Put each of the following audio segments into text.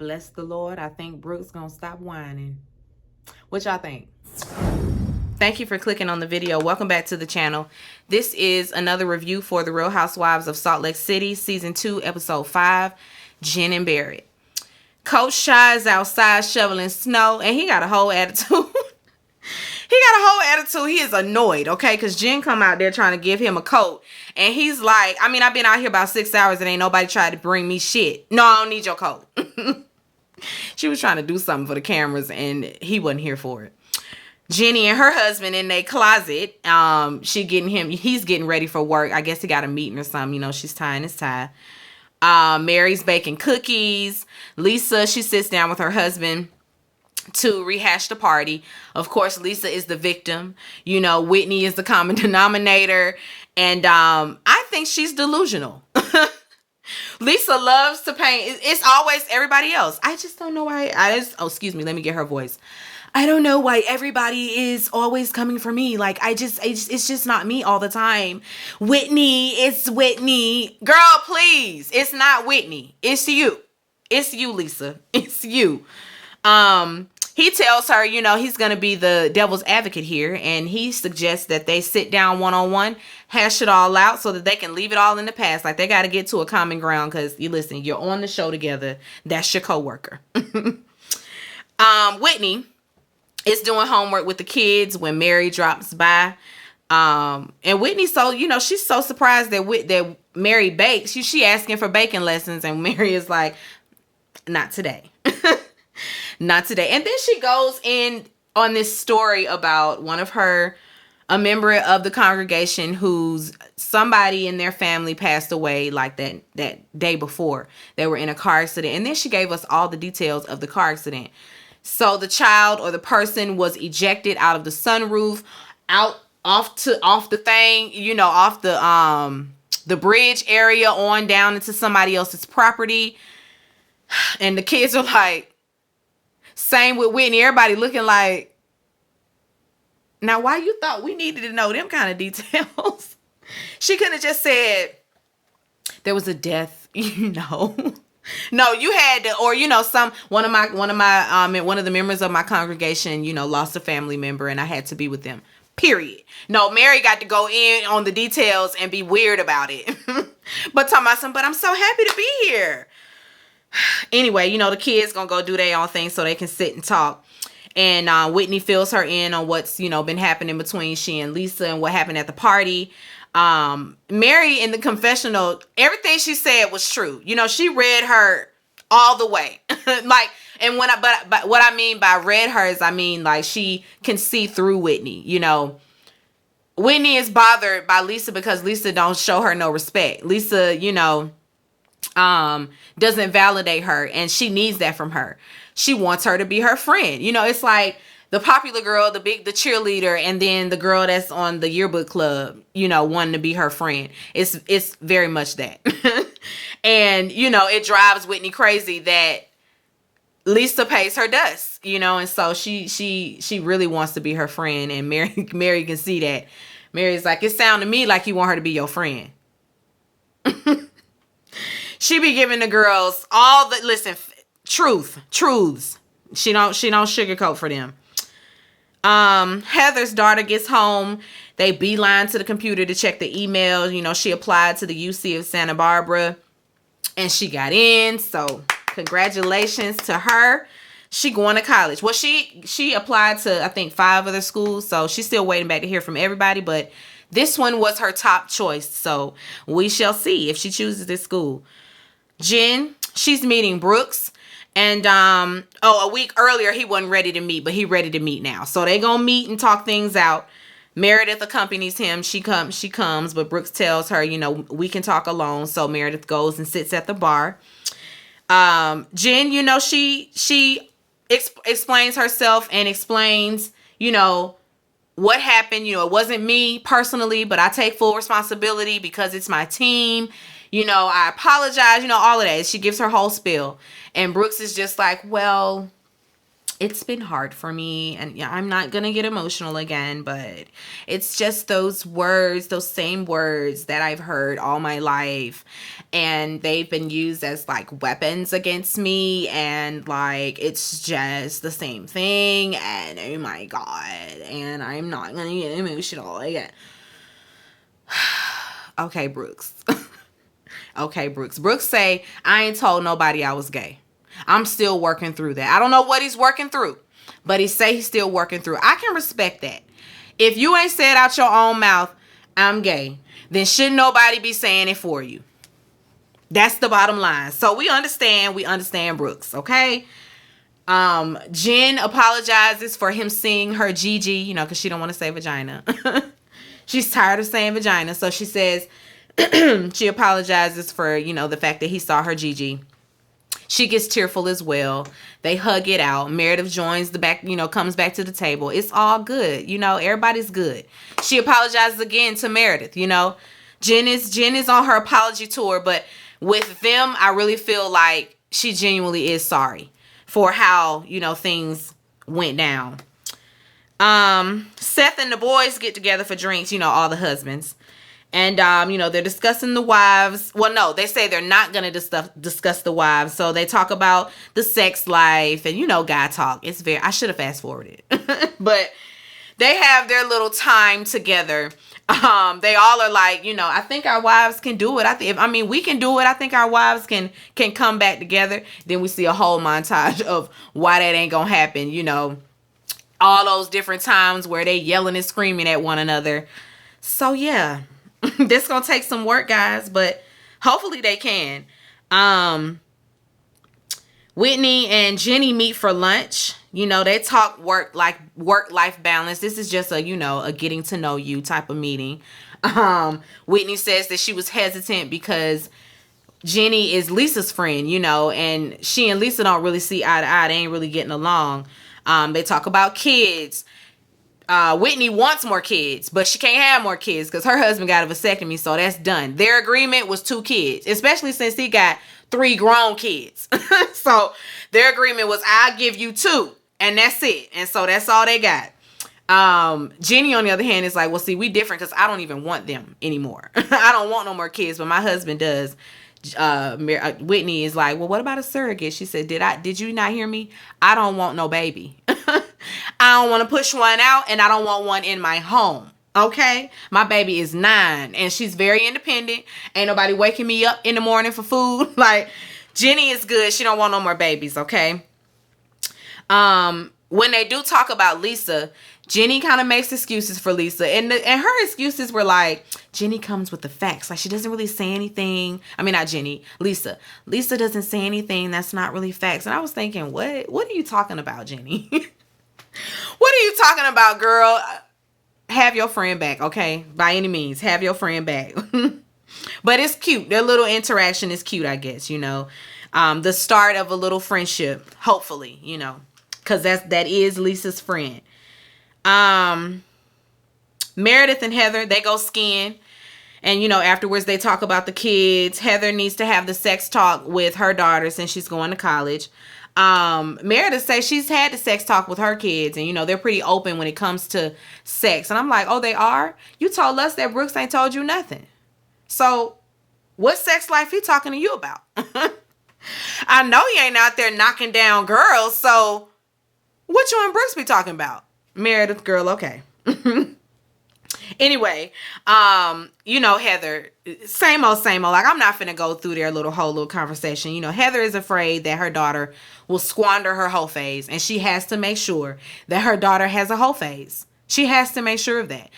Bless the Lord. I think Brooke's gonna stop whining. What y'all think? Thank you for clicking on the video. Welcome back to the channel. This is another review for The Real Housewives of Salt Lake City, Season 2, Episode 5, Jen and Barrett. Coach Shy is outside shoveling snow, and he got a whole attitude. He is annoyed, okay? Because Jen come out there trying to give him a coat. And he's like, I've been out here about 6 hours and ain't nobody tried to bring me shit. No, I don't need your coat. She was trying to do something for the cameras and he wasn't here for it. Jenny and her husband in their closet. He's getting ready for work. I guess he got a meeting or something. She's tying his tie. Mary's baking cookies. Lisa, she sits down with her husband to rehash the party. Of course, Lisa is the victim. Whitney is the common denominator. And I think she's delusional. Lisa loves to paint. It's always everybody else. I just don't know why. Excuse me. Let me get her voice. I don't know why everybody is always coming for me. Like, it's just not me all the time. Whitney, it's Whitney. Girl, please. It's not Whitney. It's you. It's you, Lisa. It's you. He tells her, he's going to be the devil's advocate here. And he suggests that they sit down one-on-one, hash it all out so that they can leave it all in the past. Like, they got to get to a common ground because, you're on the show together. That's your coworker. Whitney is doing homework with the kids when Mary drops by. And Whitney, so, she's so surprised that Mary bakes. She asking for baking lessons. And Mary is like, not today. Not today. And then she goes in on this story about a member of the congregation who's somebody in their family passed away like that day before. They were in a car accident. And then she gave us all the details of the car accident. So the child or the person was ejected out of the sunroof, off the thing, off the bridge area on down into somebody else's property. And the kids are like, same with Whitney. Everybody looking like, now why you thought we needed to know them kind of details? She could have just said there was a death, No, you had to, or one of the members of my congregation, lost a family member and I had to be with them. Period. No, Mary got to go in on the details and be weird about it. But I'm so happy to be here. Anyway, the kids gonna go do their own thing so they can sit and talk. And Whitney fills her in on what's, been happening between she and Lisa and what happened at the party. Mary in the confessional, everything she said was true. She read her all the way. And what I mean by read her is, like she can see through Whitney. Whitney is bothered by Lisa because Lisa don't show her no respect. Lisa, doesn't validate her, and she needs that from her. She wants her to be her friend. It's like the popular girl, the cheerleader, and then the girl that's on the yearbook club, wanting to be her friend. It's very much that. And, it drives Whitney crazy that Lisa pays her dust, and so she really wants to be her friend, and Mary can see that. Mary's like, it sounds to me like you want her to be your friend. She be giving the girls all the truths. She don't sugarcoat for them. Heather's daughter gets home. They beeline to the computer to check the emails. She applied to the UC of Santa Barbara and she got in. So congratulations to her. She going to college. Well, she applied to, I think, 5 other schools. So she's still waiting back to hear from everybody. But this one was her top choice. So we shall see if she chooses this school. Jen, she's meeting Brooks. And a week earlier, he wasn't ready to meet, but he ready to meet now. So they gonna meet and talk things out. Meredith accompanies him. She comes, but Brooks tells her, we can talk alone. So Meredith goes and sits at the bar. Jen, she explains herself and explains, what happened. It wasn't me personally, but I take full responsibility because it's my team. I apologize, all of that. She gives her whole spiel. And Brooks is just like, well, it's been hard for me, and yeah, I'm not gonna get emotional again, but it's just those words, those same words that I've heard all my life, and they've been used as like weapons against me, and like it's just the same thing, and oh my god, and I'm not gonna get emotional again. Okay, Brooks. Okay, Brooks. Brooks say, I ain't told nobody I was gay. I'm still working through that. I don't know what he's working through, but he say he's still working through. I can respect that. If you ain't said out your own mouth, I'm gay, then shouldn't nobody be saying it for you. That's the bottom line. So we understand Brooks, okay? Jen apologizes for him seeing her GG, because she don't want to say vagina. She's tired of saying vagina, so she says she apologizes for, the fact that he saw her GG. She gets tearful as well. They hug it out. Meredith joins the back, comes back to the table. It's all good. Everybody's good. She apologizes again to Meredith, Jen is on her apology tour, but with them, I really feel like she genuinely is sorry for how, things went down. Seth and the boys get together for drinks, all the husbands. And, they're discussing the wives. Well, no, they say they're not going to discuss the wives. So they talk about the sex life and, guy talk. I should have fast forwarded. But they have their little time together. They all are like, I think our wives can do it. We can do it. I think our wives can come back together. Then we see a whole montage of why that ain't going to happen. All those different times where they yelling and screaming at one another. So, yeah. This gonna take some work, guys, but hopefully they can. Whitney and Jenny meet for lunch. They talk work-life balance. This is just a getting to know you type of meeting. Whitney says that she was hesitant because Jenny is Lisa's friend, and she and Lisa don't really see eye to eye. They ain't really getting along. They talk about kids. Whitney wants more kids, but she can't have more kids because her husband got a vasectomy, so that's done. Their agreement was 2 kids, especially since he got 3 grown kids. So their agreement was, I'll give you 2, and that's it. And so that's all they got. Jenny, on the other hand, is like, well, see, we different because I don't even want them anymore. I don't want no more kids, but my husband does. Whitney is like, well, what about a surrogate? She said, did you not hear me? I don't want no baby. I don't want to push one out, and I don't want one in my home. Okay? My baby is 9, and she's very independent. Ain't nobody waking me up in the morning for food. Like, Jenny is good. She don't want no more babies, okay? When they do talk about Lisa, Jenny kind of makes excuses for Lisa. And her excuses were like, Jenny comes with the facts. Like, she doesn't really say anything. I mean, not Jenny, Lisa. Lisa doesn't say anything that's not really facts. And I was thinking, what are you talking about, Jenny? What are you talking about, girl? Have your friend back, okay? By any means, have your friend back. But it's cute. Their little interaction is cute, I guess, the start of a little friendship, hopefully, because that is Lisa's friend. Meredith and Heather, they go skiing. And, afterwards they talk about the kids. Heather needs to have the sex talk with her daughter since she's going to college. Meredith says she's had the sex talk with her kids, and they're pretty open when it comes to sex. And I'm like, oh, they are? You told us that Brooks ain't told you nothing. So what sex life he talking to you about? I know he ain't out there knocking down girls, so what you and Brooks be talking about? Meredith, girl, okay. Anyway, Heather, same old. Like, I'm not finna go through their whole little conversation. Heather is afraid that her daughter will squander her whole phase, and she has to make sure that her daughter has a whole phase. She has to make sure of that.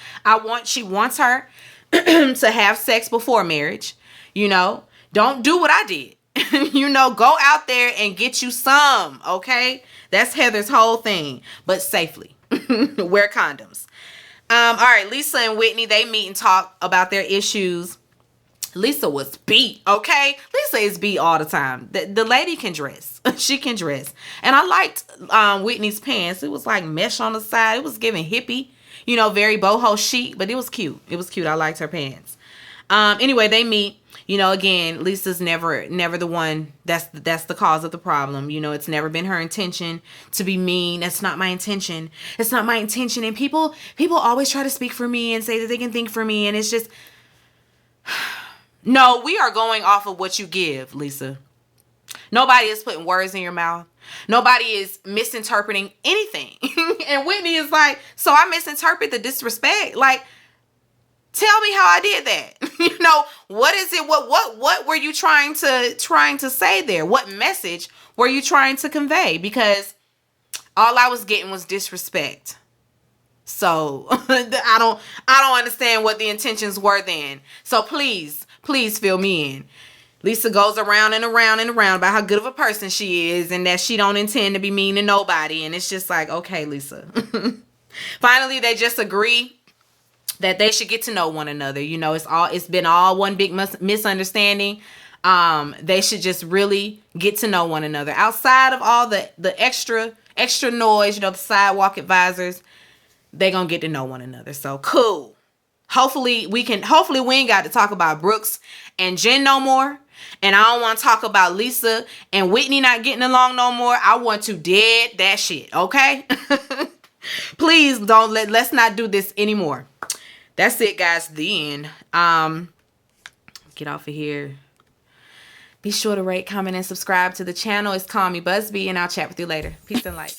She wants her to have sex before marriage. Don't do what I did. Go out there and get you some, okay? That's Heather's whole thing, but safely. Wear condoms. All right, Lisa and Whitney, they meet and talk about their issues. Lisa was beat, okay? Lisa is beat all the time. The lady can dress. She can dress. And I liked Whitney's pants. It was like mesh on the side. It was giving hippie, very boho chic, but it was cute. It was cute. I liked her pants. Anyway, they meet. You know, again, Lisa's never the one that's the cause of the problem. You know, it's never been her intention to be mean. That's not my intention. It's not my intention. And people always try to speak for me and say that they can think for me, and it's just, no, we are going off of what you give, Lisa. Nobody is putting words in your mouth. Nobody is misinterpreting anything. And Whitney is like, so I misinterpret the disrespect? Like, tell me how I did that. You know, what is it? What were you trying to say there? What message were you trying to convey? Because all I was getting was disrespect. So I don't understand what the intentions were then. So please fill me in. Lisa goes around and around and around about how good of a person she is and that she don't intend to be mean to nobody. And it's just like, okay, Lisa. Finally, they just agree that they should get to know one another. You know, it's been all one big misunderstanding. They should just really get to know one another. Outside of all the extra noise, you know, the sidewalk advisors, they gonna get to know one another. So cool. Hopefully we ain't got to talk about Brooks and Jen no more. And I don't want to talk about Lisa and Whitney not getting along no more. I want to dead that shit, okay? Please let's not do this anymore. That's it, guys. The end. Get off of here. Be sure to rate, comment, and subscribe to the channel. It's Call Me Busby, and I'll chat with you later. Peace and light.